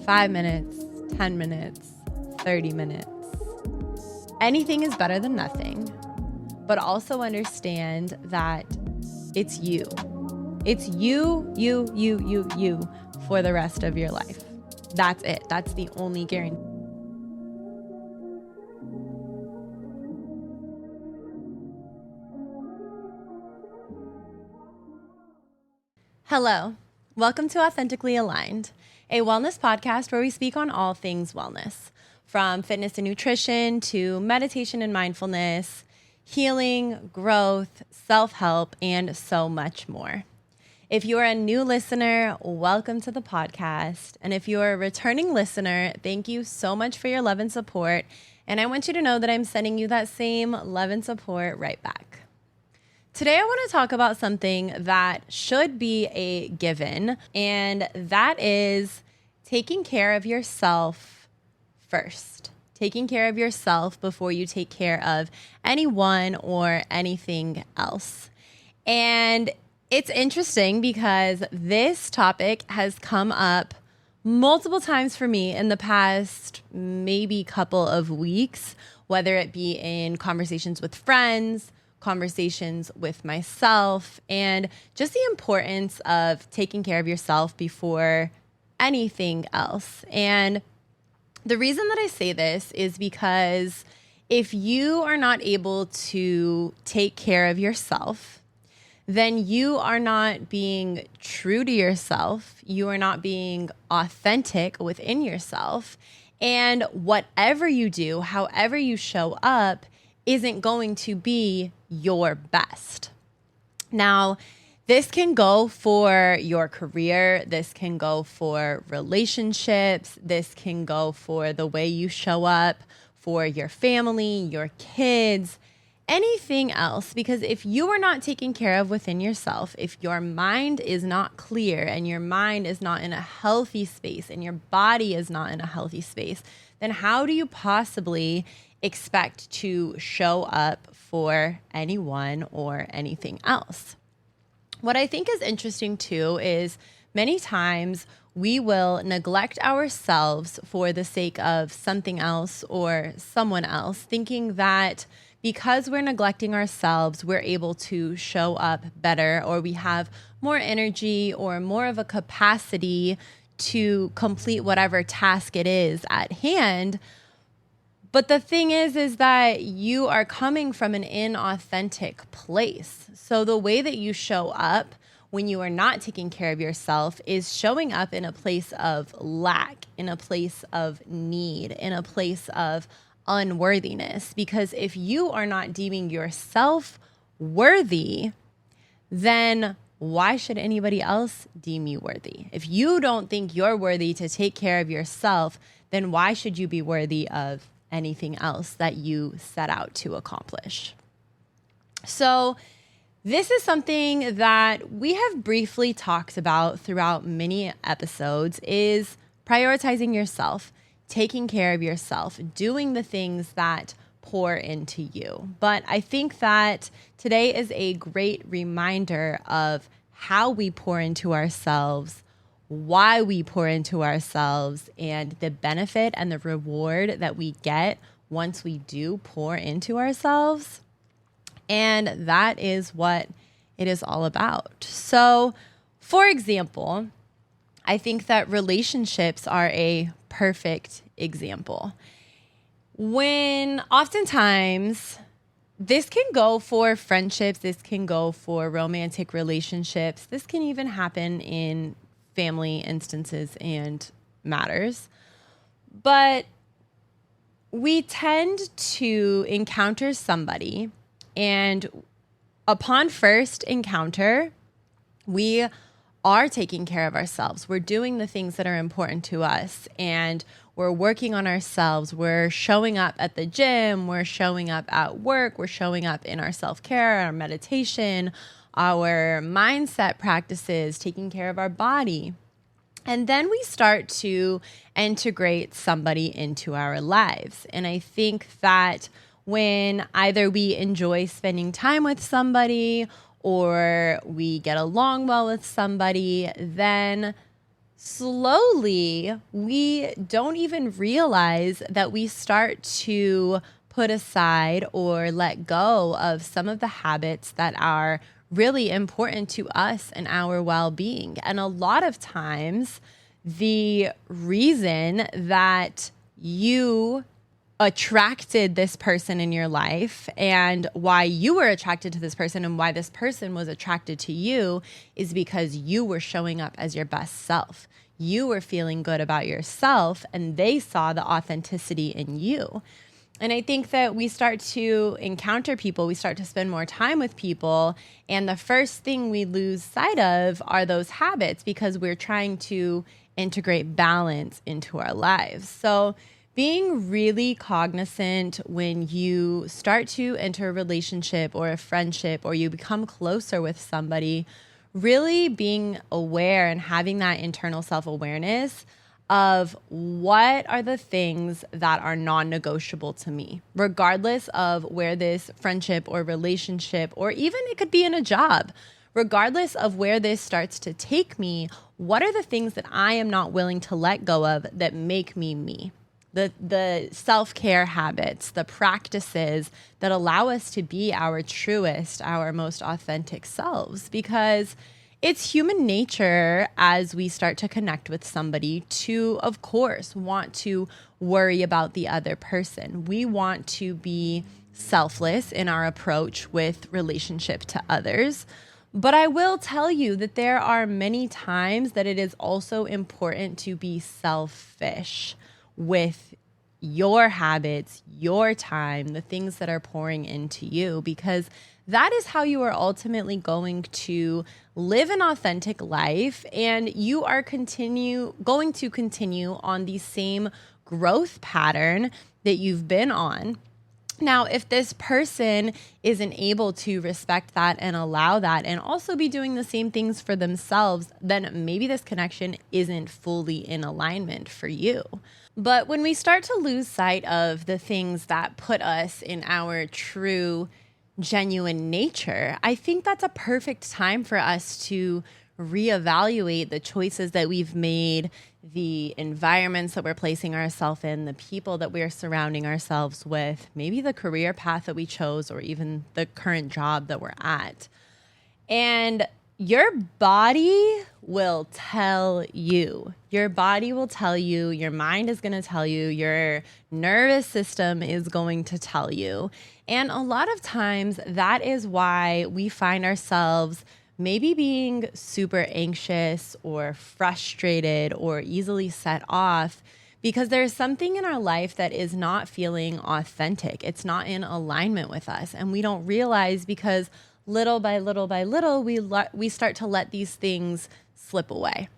5 minutes, 10 minutes, 30 minutes. Anything is better than nothing, but also understand that it's you. It's you for the rest of your life. That's it. That's the only guarantee. Hello, welcome to Authentically Aligned, a wellness podcast where we speak on all things wellness, from fitness and nutrition to meditation and mindfulness, healing, growth, self-help, and so much more. If you are a new listener, welcome to the podcast. And if you are a returning listener, thank you so much for your love and support. And I want you to know that I'm sending you that same love and support right back. Today, I want to talk about something that should be a given, and that is taking care of yourself first. Taking care of yourself before you take care of anyone or anything else. And it's interesting because this topic has come up multiple times for me in the past maybe couple of weeks, whether it be in conversations with friends, conversations with myself, and just the importance of taking care of yourself before anything else. And the reason that I say this is because if you are not able to take care of yourself, then you are not being true to yourself. You are not being authentic within yourself. And whatever you do, however you show up, isn't going to be your best. Now, this can go for your career. This can go for relationships. This can go for the way you show up for your family, your kids, anything else. Because if you are not taken care of within yourself, if your mind is not clear and your mind is not in a healthy space and your body is not in a healthy space, then how do you possibly expect to show up for anyone or anything else? What I think is interesting too is many times we will neglect ourselves for the sake of something else or someone else, thinking that because we're neglecting ourselves, we're able to show up better, or we have more energy or more of a capacity to complete whatever task it is at hand. But the thing is that you are coming from an inauthentic place. So the way that you show up when you are not taking care of yourself is showing up in a place of lack, in a place of need, in a place of unworthiness. Because if you are not deeming yourself worthy, then why should anybody else deem you worthy? If you don't think you're worthy to take care of yourself, then why should you be worthy of anything else that you set out to accomplish? So this is something that we have briefly talked about throughout many episodes, is prioritizing yourself, taking care of yourself, doing the things that pour into you. But I think that today is a great reminder of how we pour into ourselves, why we pour into ourselves, and the benefit and the reward that we get once we do pour into ourselves. And that is what it is all about. So, for example, I think that relationships are a perfect example. When oftentimes this can go for friendships, this can go for romantic relationships, this can even happen in family instances and matters. But we tend to encounter somebody, and upon first encounter, we are taking care of ourselves. We're doing the things that are important to us, and we're working on ourselves. We're showing up at the gym. We're showing up at work. We're showing up in our self-care, our meditation, our mindset practices, taking care of our body. And then we start to integrate somebody into our lives. And I think that when either we enjoy spending time with somebody or we get along well with somebody, then slowly, we don't even realize that we start to put aside or let go of some of the habits that are really important to us and our well-being. And a lot of times, the reason that you attracted this person in your life and why you were attracted to this person and why this person was attracted to you is because you were showing up as your best self. You were feeling good about yourself and they saw the authenticity in you. And I think that we start to encounter people, we start to spend more time with people, and the first thing we lose sight of are those habits because we're trying to integrate balance into our lives. So being really cognizant when you start to enter a relationship or a friendship or you become closer with somebody, really being aware and having that internal self-awareness of what are the things that are non-negotiable to me, regardless of where this friendship or relationship, or even it could be in a job, regardless of where this starts to take me, what are the things that I am not willing to let go of that make me me? The self-care habits, the practices that allow us to be our truest, our most authentic selves, because it's human nature as we start to connect with somebody to, of course, want to worry about the other person. We want to be selfless in our approach with relationship to others. But I will tell you that there are many times that it is also important to be selfish with your habits, your time, the things that are pouring into you, because that is how you are ultimately going to live an authentic life, and you are going to continue on the same growth pattern that you've been on. Now, if this person isn't able to respect that and allow that and also be doing the same things for themselves, then maybe this connection isn't fully in alignment for you. But when we start to lose sight of the things that put us in our true, genuine nature, I think that's a perfect time for us to reevaluate the choices that we've made, the environments that we're placing ourselves in, the people that we're surrounding ourselves with, maybe the career path that we chose, or even the current job that we're at. And your body will tell you. Your body will tell you. Your mind is going to tell you. Your nervous system is going to tell you. And a lot of times that is why we find ourselves maybe being super anxious or frustrated or easily set off because there's something in our life that is not feeling authentic. It's not in alignment with us. And we don't realize because little by little by little, we start to let these things slip away.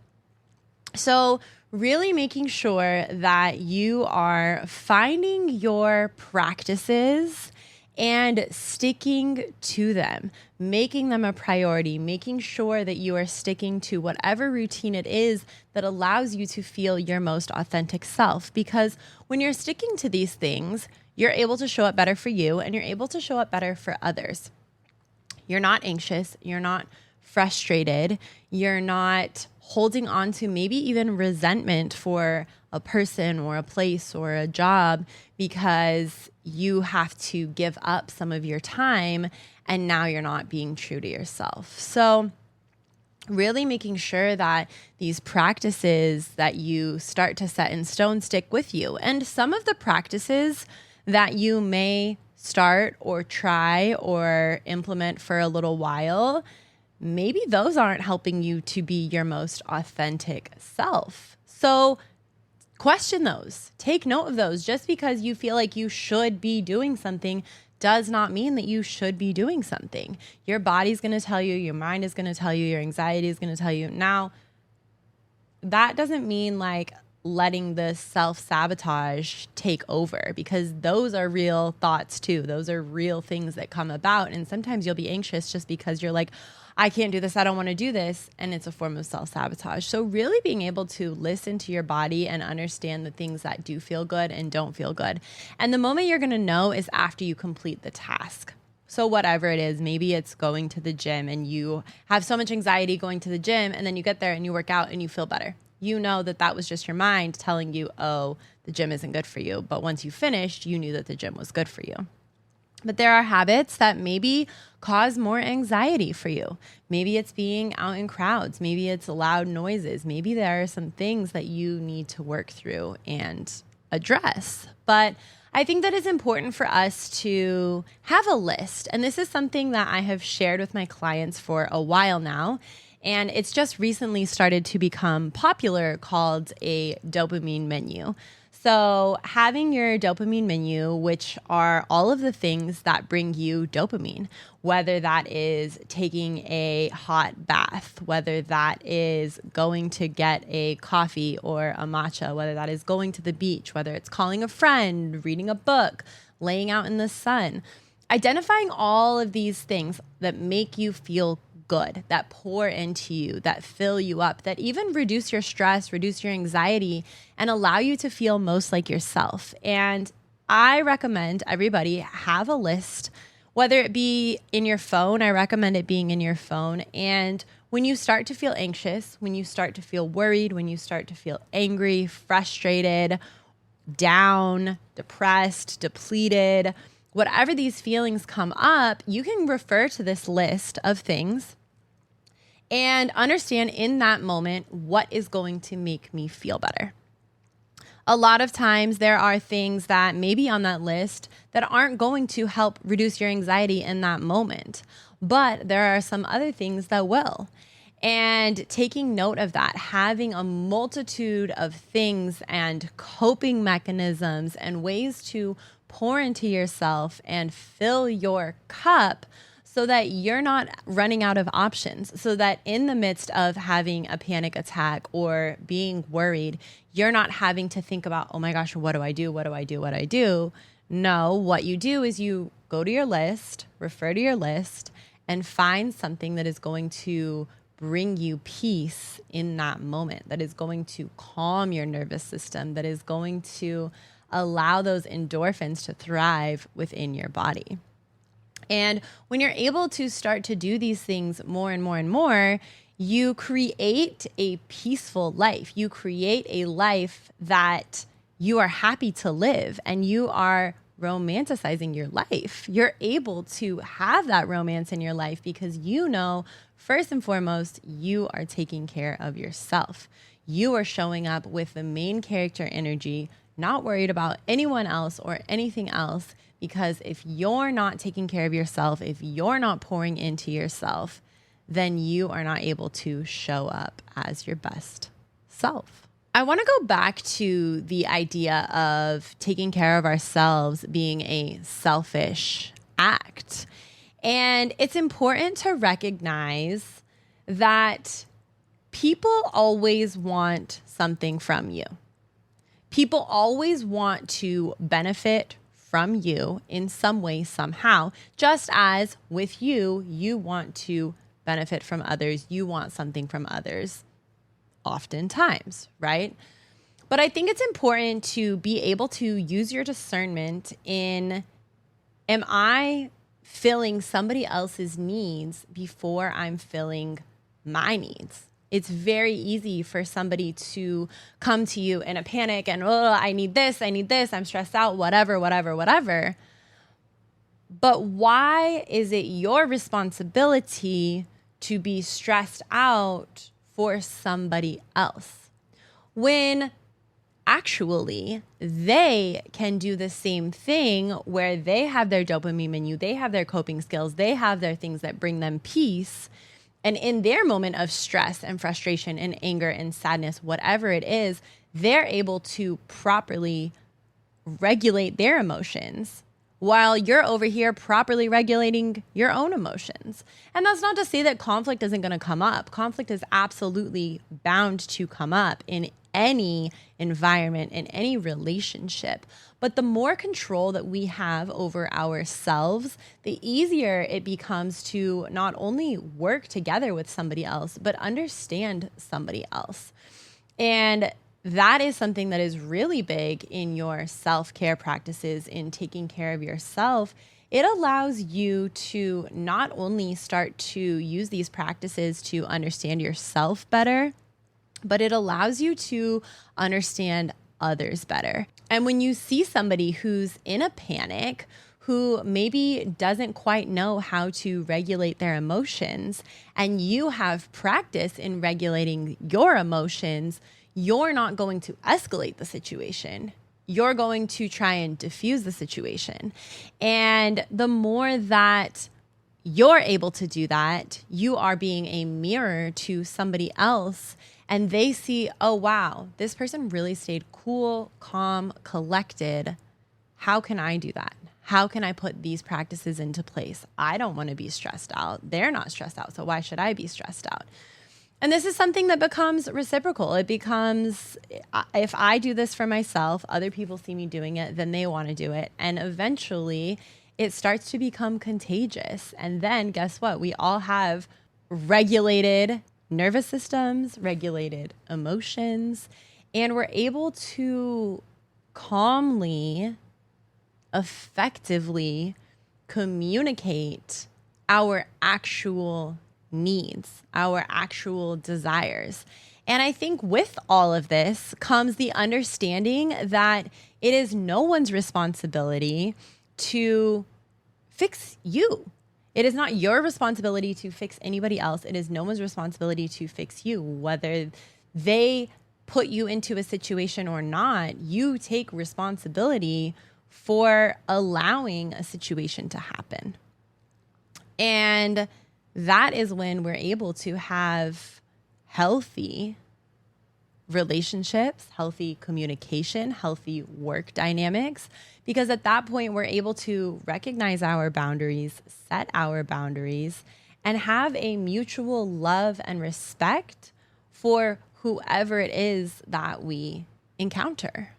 So really making sure that you are finding your practices and sticking to them, making them a priority, making sure that you are sticking to whatever routine it is that allows you to feel your most authentic self. Because when you're sticking to these things, you're able to show up better for you and you're able to show up better for others. You're not anxious, you're not frustrated, you're not holding on to maybe even resentment for a person or a place or a job because you have to give up some of your time and now you're not being true to yourself. So really making sure that these practices that you start to set in stone stick with you. And some of the practices that you may start or try or implement for a little while, maybe those aren't helping you to be your most authentic self. So question those, take note of those. Just because you feel like you should be doing something does not mean that you should be doing something. Your body's going to tell you, your mind is going to tell you, your anxiety is going to tell you. Now, that doesn't mean like letting the self-sabotage take over, because those are real thoughts too. Those are real things that come about. And sometimes you'll be anxious just because you're like, I can't do this, I don't want to do this. And it's a form of self-sabotage. So really being able to listen to your body and understand the things that do feel good and don't feel good. And the moment you're going to know is after you complete the task. So whatever it is, maybe it's going to the gym and you have so much anxiety going to the gym and then you get there and you work out and you feel better. you know that that was just your mind telling you, oh, the gym isn't good for you. But once you finished, you knew that the gym was good for you. But there are habits that maybe cause more anxiety for you. Maybe it's being out in crowds. Maybe it's loud noises. Maybe there are some things that you need to work through and address. But I think that it's important for us to have a list. And this is something that I have shared with my clients for a while now. And it's just recently started to become popular, called a dopamine menu. So having your dopamine menu, which are all of the things that bring you dopamine, whether that is taking a hot bath, whether that is going to get a coffee or a matcha, whether that is going to the beach, whether it's calling a friend, reading a book, laying out in the sun, identifying all of these things that make you feel good, that pour into you, that fill you up, that even reduce your stress, reduce your anxiety, and allow you to feel most like yourself. And I recommend everybody have a list, whether it be in your phone. I recommend it being in your phone. And when you start to feel anxious, when you start to feel worried, when you start to feel angry, frustrated, down, depressed, depleted, whatever these feelings come up, you can refer to this list of things and understand in that moment what is going to make me feel better. A lot of times there are things that may be on that list that aren't going to help reduce your anxiety in that moment, but there are some other things that will. And taking note of that, having a multitude of things and coping mechanisms and ways to pour into yourself and fill your cup so that you're not running out of options, so that in the midst of having a panic attack or being worried, you're not having to think about, oh my gosh, what do I do? What do I do? What do I do? No, what you do is you go to your list, refer to your list, and find something that is going to bring you peace in that moment, that is going to calm your nervous system, that is going to allow those endorphins to thrive within your body. And when you're able to start to do these things more and more and more, you create a peaceful life. You create a life that you are happy to live, and you are romanticizing your life. You're able to have that romance in your life because you know, first and foremost, you are taking care of yourself. You are showing up with the main character energy, not worried about anyone else or anything else. Because if you're not taking care of yourself, if you're not pouring into yourself, then you are not able to show up as your best self. I want to go back to the idea of taking care of ourselves being a selfish act. And it's important to recognize that people always want something from you. People always want to benefit from you in some way, somehow, just as with you, you want to benefit from others. You want something from others oftentimes, right? But I think it's important to be able to use your discernment in, am I filling somebody else's needs before I'm filling my needs? It's very easy for somebody to come to you in a panic and, oh, I need this, I'm stressed out, whatever. But why is it your responsibility to be stressed out for somebody else when actually they can do the same thing, where they have their dopamine menu, they have their coping skills, they have their things that bring them peace? And in their moment of stress and frustration and anger and sadness, whatever it is, they're able to properly regulate their emotions while you're over here properly regulating your own emotions. And that's not to say that conflict isn't going to come up. Conflict is absolutely bound to come up in any environment, in any relationship. But the more control that we have over ourselves, the easier it becomes to not only work together with somebody else, but understand somebody else. And that is something that is really big in your self-care practices, in taking care of yourself. It allows you to not only start to use these practices to understand yourself better, but it allows you to understand others better. And when you see somebody who's in a panic, who maybe doesn't quite know how to regulate their emotions, and you have practice in regulating your emotions, you're not going to escalate the situation. You're going to try and diffuse the situation. And the more that you're able to do that, you are being a mirror to somebody else, and they see, oh, wow, this person really stayed cool, calm, collected. How can I do that? How can I put these practices into place? I don't want to be stressed out. They're not stressed out, so why should I be stressed out? And this is something that becomes reciprocal. It becomes, if I do this for myself, other people see me doing it, then they want to do it. And eventually it starts to become contagious. And then guess what? We all have regulated nervous systems, regulated emotions, and we're able to calmly, effectively communicate our actual needs, our actual desires. And I think with all of this comes the understanding that it is no one's responsibility to fix you. It is not your responsibility to fix anybody else. It is no one's responsibility to fix you. Whether they put you into a situation or not, you take responsibility for allowing a situation to happen. And that is when we're able to have healthy relationships, healthy communication, healthy work dynamics, because at that point we're able to recognize our boundaries, set our boundaries, and have a mutual love and respect for whoever it is that we encounter.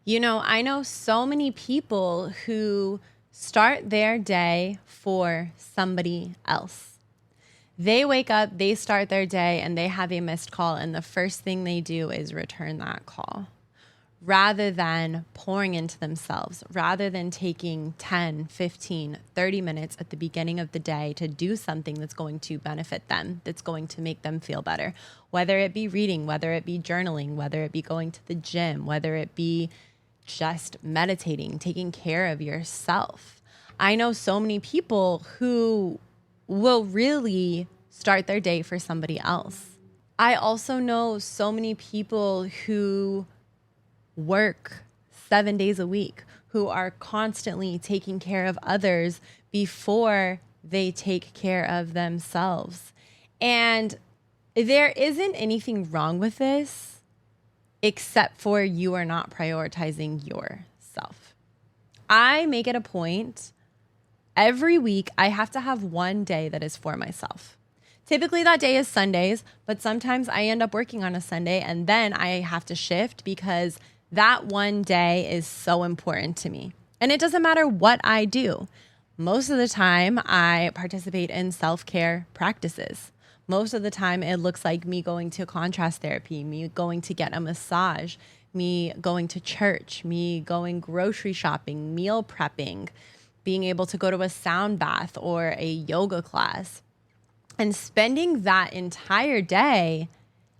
You know, I know so many people who start their day for somebody else. They wake up, they start their day, and they have a missed call, and the first thing they do is return that call, rather than pouring into themselves, rather than taking 10, 15, 30 minutes at the beginning of the day to do something that's going to benefit them, that's going to make them feel better, whether it be reading, whether it be journaling, whether it be going to the gym, whether it be just meditating, taking care of yourself. I know so many people who will really start their day for somebody else. I also know so many people who work 7 days a week, who are constantly taking care of others before they take care of themselves. And there isn't anything wrong with this, except for you are not prioritizing yourself. I make it a point every week, I have to have one day that is for myself. Typically that day is Sundays, but sometimes I end up working on a Sunday and then I have to shift because that one day is so important to me. And it doesn't matter what I do. Most of the time I participate in self-care practices. Most of the time it looks like me going to contrast therapy, me going to get a massage, me going to church, me going grocery shopping, meal prepping, being able to go to a sound bath or a yoga class, and spending that entire day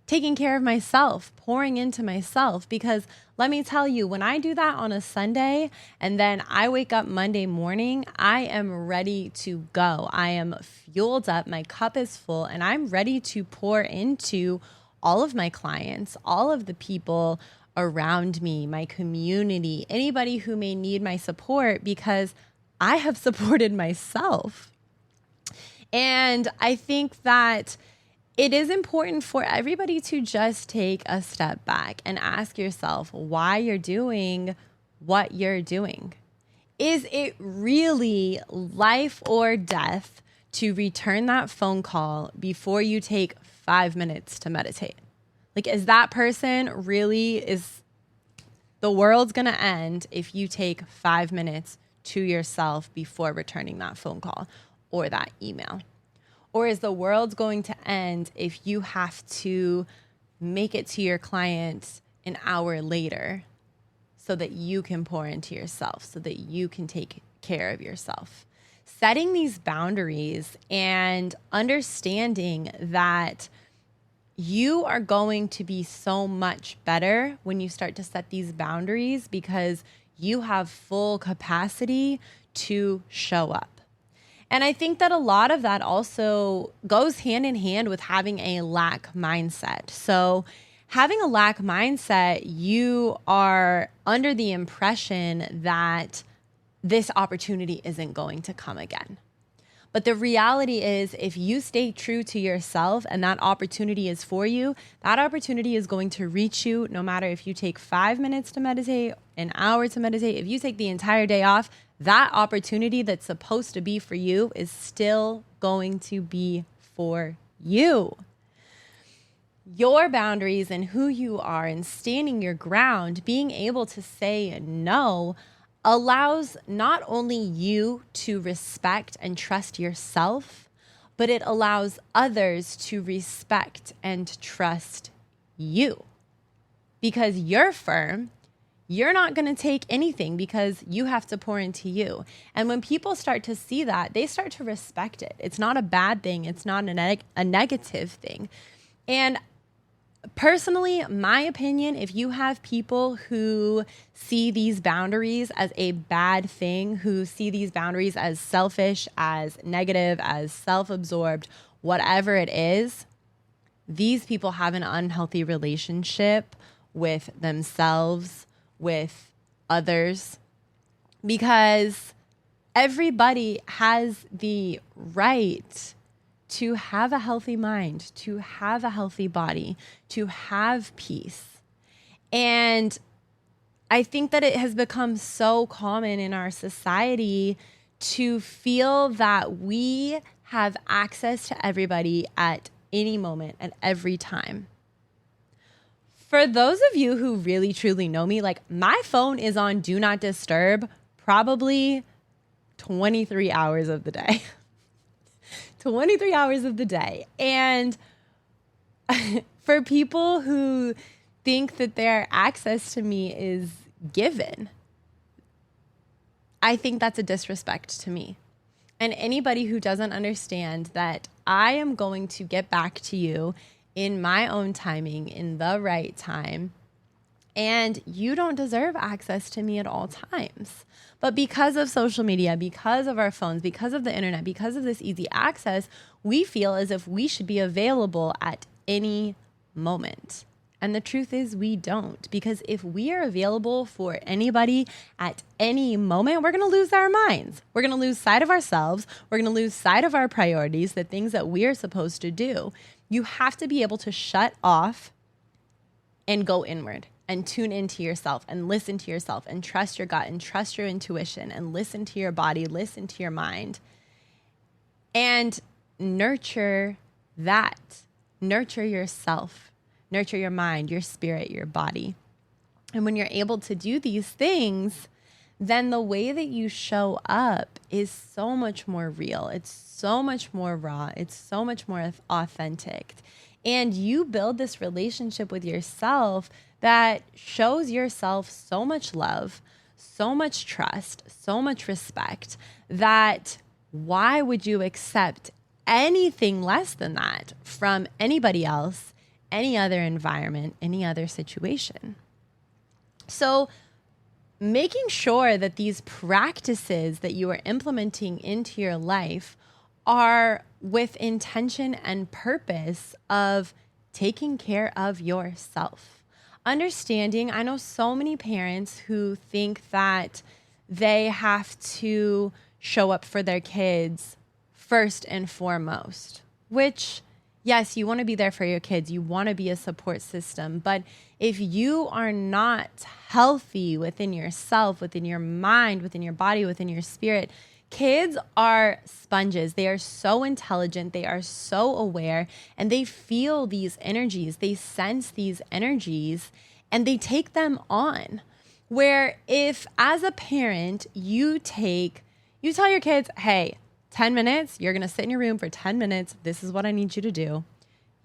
taking care of myself, pouring into myself. Because let me tell you, when I do that on a Sunday and then I wake up Monday morning, I am ready to go. I am fueled up, my cup is full, and I'm ready to pour into all of my clients, all of the people around me, my community, anybody who may need my support, because I have supported myself. And I think that it is important for everybody to just take a step back and ask yourself why you're doing what you're doing. Is it really life or death to return that phone call before you take 5 minutes to meditate? Like, is that person really, is the world's gonna end if you take 5 minutes to yourself before returning that phone call or that email? Or is the world going to end if you have to make it to your client an hour later so that you can pour into yourself, so that you can take care of yourself? Setting these boundaries and understanding that you are going to be so much better when you start to set these boundaries because you have full capacity to show up. And I think that a lot of that also goes hand in hand with having a lack mindset. So having a lack mindset, you are under the impression that this opportunity isn't going to come again. But the reality is, if you stay true to yourself and that opportunity is for you, that opportunity is going to reach you no matter if you take 5 minutes to meditate, an hour to meditate, if you take the entire day off, that opportunity that's supposed to be for you is still going to be for you. Your boundaries and who you are and standing your ground, being able to say no, allows not only you to respect and trust yourself, but it allows others to respect and trust you. Because you're firm, you're not going to take anything because you have to pour into you. And when people start to see that, they start to respect it. It's not a bad thing. It's not a negative thing. And personally, my opinion, if you have people who see these boundaries as a bad thing, who see these boundaries as selfish, as negative, as self-absorbed, whatever it is, these people have an unhealthy relationship with themselves, with others, because everybody has the right to have a healthy mind, to have a healthy body, to have peace. And I think that it has become so common in our society to feel that we have access to everybody at any moment, at every time. For those of you who really truly know me, like, my phone is on Do Not Disturb probably 23 hours of the day. 23 hours of the day. And for people who think that their access to me is given, I think that's a disrespect to me. And anybody who doesn't understand that I am going to get back to you in my own timing, in the right time, and you don't deserve access to me at all times. But because of social media, because of our phones, because of the internet, because of this easy access, we feel as if we should be available at any moment. And the truth is we don't, because if we are available for anybody at any moment, we're going to lose our minds. We're going to lose sight of ourselves. We're going to lose sight of our priorities, the things that we're supposed to do. You have to be able to shut off and go inward and tune into yourself and listen to yourself and trust your gut and trust your intuition and listen to your body, listen to your mind, and nurture that. Nurture yourself, nurture your mind, your spirit, your body. And when you're able to do these things, then the way that you show up is so much more real. It's so much more raw. It's so much more authentic. And you build this relationship with yourself that shows yourself so much love, so much trust, so much respect, that why would you accept anything less than that from anybody else, any other environment, any other situation? So making sure that these practices that you are implementing into your life are with intention and purpose of taking care of yourself. Understanding, I know so many parents who think that they have to show up for their kids first and foremost, which, yes, you want to be there for your kids. You want to be a support system. But if you are not healthy within yourself, within your mind, within your body, within your spirit, kids are sponges. They are so intelligent. They are so aware, and they feel these energies. They sense these energies, and they take them on. Where if, as a parent, you tell your kids, hey, 10 minutes, you're going to sit in your room for 10 minutes. This is what I need you to do.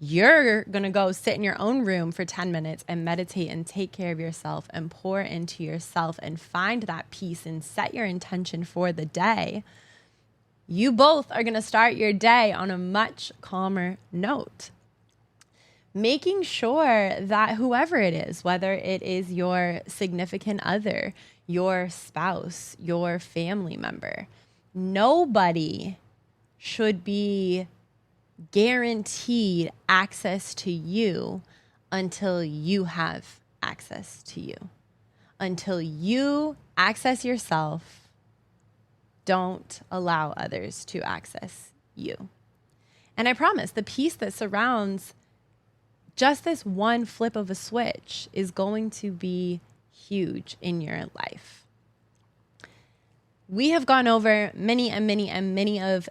You're going to go sit in your own room for 10 minutes and meditate and take care of yourself and pour into yourself and find that peace and set your intention for the day. You both are going to start your day on a much calmer note. making sure that whoever it is, whether it is your significant other, your spouse, your family member, nobody should be guaranteed access to you until you have access to you. Until you access yourself, don't allow others to access you. And I promise the peace that surrounds just this one flip of a switch is going to be huge in your life. We have gone over many of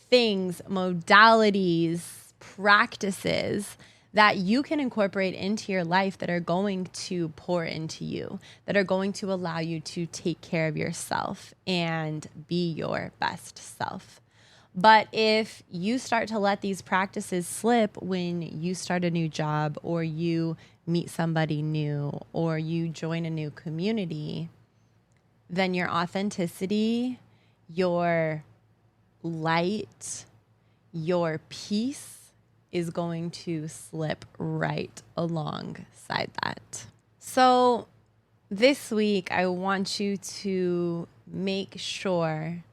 things, modalities, practices that you can incorporate into your life that are going to pour into you, that are going to allow you to take care of yourself and be your best self. But if you start to let these practices slip when you start a new job or you meet somebody new or you join a new community, then your authenticity, your light, your peace is going to slip right alongside that. So this week, I want you to make sure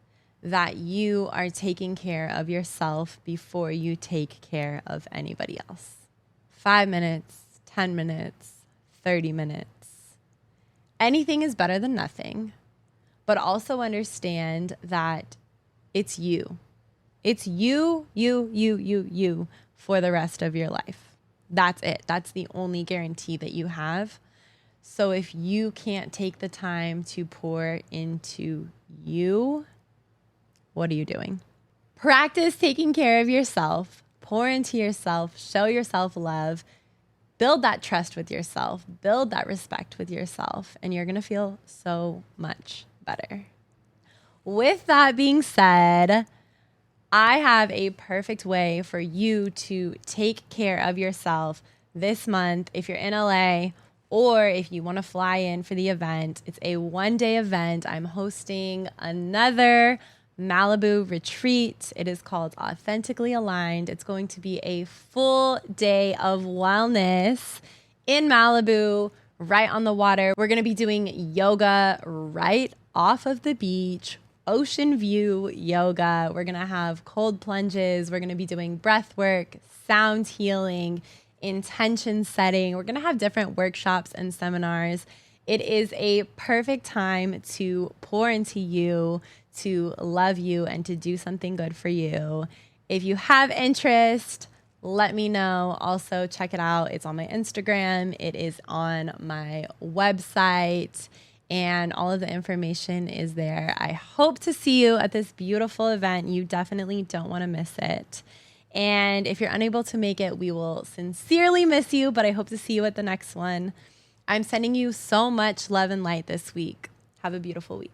that you are taking care of yourself before you take care of anybody else. 5 minutes, 10 minutes, 30 minutes. Anything is better than nothing, but also understand that it's you. It's you for the rest of your life. That's it. That's the only guarantee that you have. So if you can't take the time to pour into you, what are you doing? Practice taking care of yourself. Pour into yourself. Show yourself love. Build that trust with yourself. Build that respect with yourself. And you're going to feel so much better. With that being said, I have a perfect way for you to take care of yourself this month. If you're in LA or if you want to fly in for the event, it's a one-day event. I'm hosting another Malibu retreat. It is called Authentically Aligned. It's going to be a full day of wellness in Malibu, right on the water. We're going to be doing yoga right off of the beach, ocean view yoga. We're going to have cold plunges. We're going to be doing breath work, sound healing, intention setting. We're going to have different workshops and seminars. It is a perfect time to pour into you, to love you, and to do something good for you. If you have interest, let me know. Also, check it out. It's on my Instagram. It is on my website, and all of the information is there. I hope to see you at this beautiful event. You definitely don't want to miss it. And if you're unable to make it, we will sincerely miss you, but I hope to see you at the next one. I'm sending you so much love and light this week. Have a beautiful week.